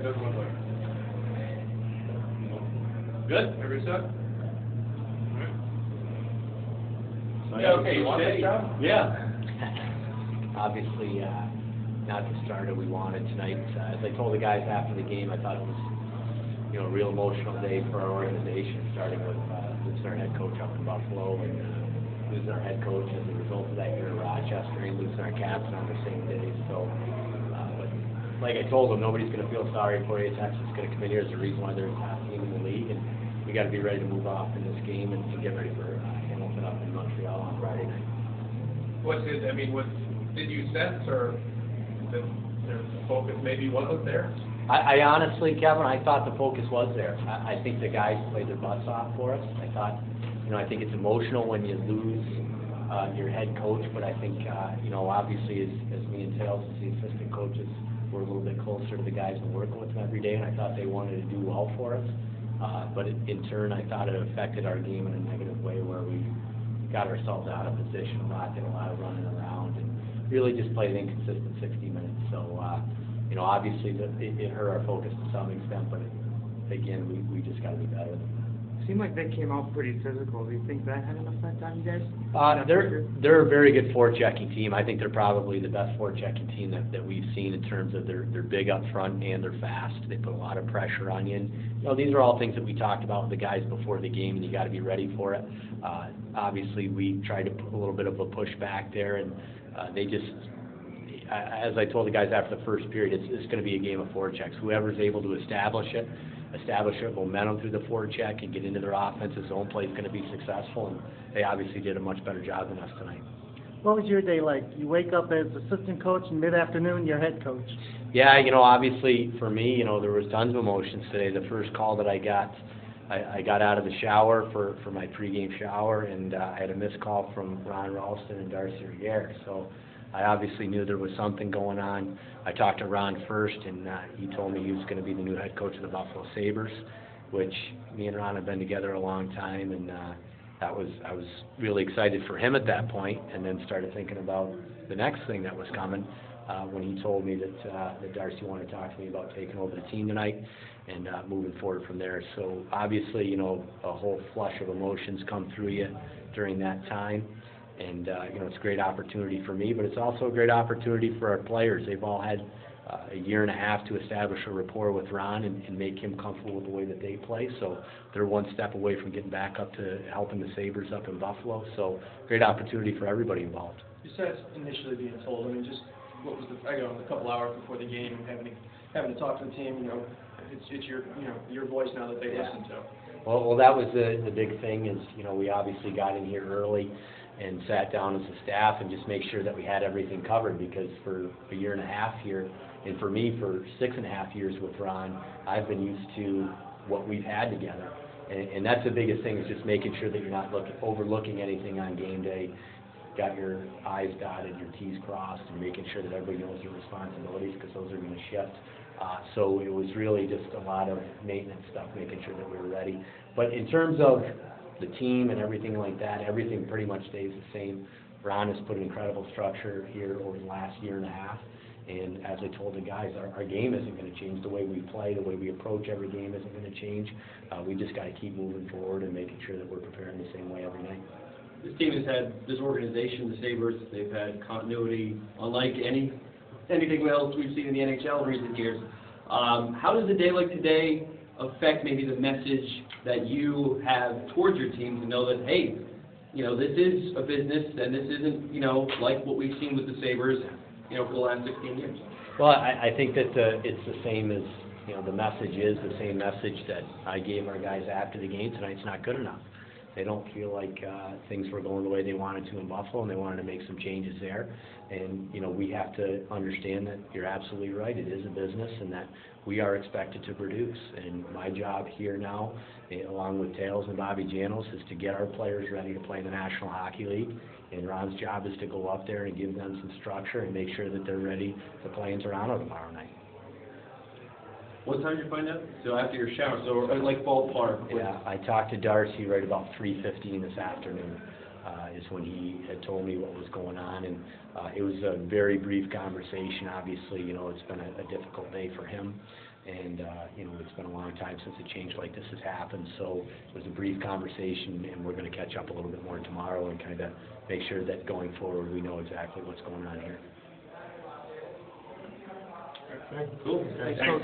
good one way. Good? Every set? Yeah, okay, you want this job? Yeah. Obviously, not the starter we wanted tonight. As I told the guys after the game, I thought it was, a real emotional day for our organization, starting with losing our head coach up in Buffalo and losing our head coach as a result of that here in Rochester and losing our captain on the same day. So, but like I told them, nobody's going to feel sorry for you. Texas is going to come in here. There's a reason why they're the top team in the league, and we got to be ready to move off in this game and get ready for Hamilton up in Montreal on Friday night. Did you sense or that their focus maybe wasn't there? I honestly, Kevin, I thought the focus was there. I think the guys played their butts off for us. I thought, I think it's emotional when you lose your head coach, but I think, obviously as me and Tails, as the assistant coaches, we're a little bit closer to the guys and working with them every day, and I thought they wanted to do well for us. But in turn, I thought it affected our game in a negative way where we got ourselves out of position a lot, did a lot of running around, and really just played an inconsistent 60 minutes. So, obviously it hurt our focus to some extent, but again, we just got to be better. It seemed like they came out pretty physical. Do you think that had an effect on you guys? They're a very good forechecking team. I think they're probably the best forechecking team that we've seen in terms of they're big up front and they're fast. They put a lot of pressure on you. And, these are all things that we talked about with the guys before the game, and you got to be ready for it. Obviously, we tried to put a little bit of a push back there, and they just, as I told the guys after the first period, it's going to be a game of forechecks. Whoever's able to establish momentum through the forecheck and get into their offense, his own play is going to be successful, and they obviously did a much better job than us tonight. What was your day like? You wake up as assistant coach, and mid-afternoon you're head coach. Yeah, obviously for me, there was tons of emotions today. The first call that I got out of the shower for my pregame shower, and I had a missed call from Ron Rolston and Darcy Regier. So I obviously knew there was something going on. I talked to Ron first, and he told me he was going to be the new head coach of the Buffalo Sabres, which me and Ron have been together a long time, and I was really excited for him at that point, and then started thinking about the next thing that was coming when he told me that Darcy wanted to talk to me about taking over the team tonight and moving forward from there. So obviously, a whole flush of emotions come through you during that time. And, it's a great opportunity for me, but it's also a great opportunity for our players. They've all had a year and a half to establish a rapport with Ron and make him comfortable with the way that they play. So they're one step away from getting back up to helping the Sabres up in Buffalo. So great opportunity for everybody involved. Besides initially being told, just what was a couple hours before the game, having to talk to the team, it's your voice now that they listen to. Well, that was the big thing is, we obviously got in here early and sat down as a staff and just make sure that we had everything covered, because for a year and a half here, and for me for 6.5 years with Ron, I've been used to what we've had together. And that's the biggest thing, is just making sure that you're not overlooking anything on game day, got your I's dotted, your T's crossed, and making sure that everybody knows their responsibilities, because those are going to shift. So it was really just a lot of maintenance stuff, making sure that we were ready. But in terms of the team and everything like that, everything pretty much stays the same. Ron has put an incredible structure here over the last year and a half, and as I told the guys, our game isn't going to change. The way we play, the way we approach every game isn't going to change. We just got to keep moving forward and making sure that we're preparing the same way every night. This team has had, this organization, the Sabres, they've had continuity unlike anything else we've seen in the NHL in recent years. How does a day like today affect maybe the message that you have towards your team to know that, hey, this is a business and this isn't, like what we've seen with the Sabres, for the last 16 years? Well, I think that it's the same as, the message is the same message that I gave our guys after the game tonight. It's not good enough. They don't feel like things were going the way they wanted to in Buffalo, and they wanted to make some changes there. And, we have to understand that you're absolutely right. It is a business, and that we are expected to produce. And my job here now, along with Tails and Bobby Janos, is to get our players ready to play in the National Hockey League. And Ron's job is to go up there and give them some structure and make sure that they're ready to play in Toronto tomorrow night. What time did you find out? So after your shower, so like ballpark. Yeah, I talked to Darcy right about 3:15 this afternoon. is when he had told me what was going on, and it was a very brief conversation. Obviously, you know, it's been a difficult day for him, and you know, it's been a long time since a change like this has happened, so it was a brief conversation, and we're going to catch up a little bit more tomorrow and kind of make sure that going forward we know exactly what's going on here. Okay. Cool. Thanks, guys.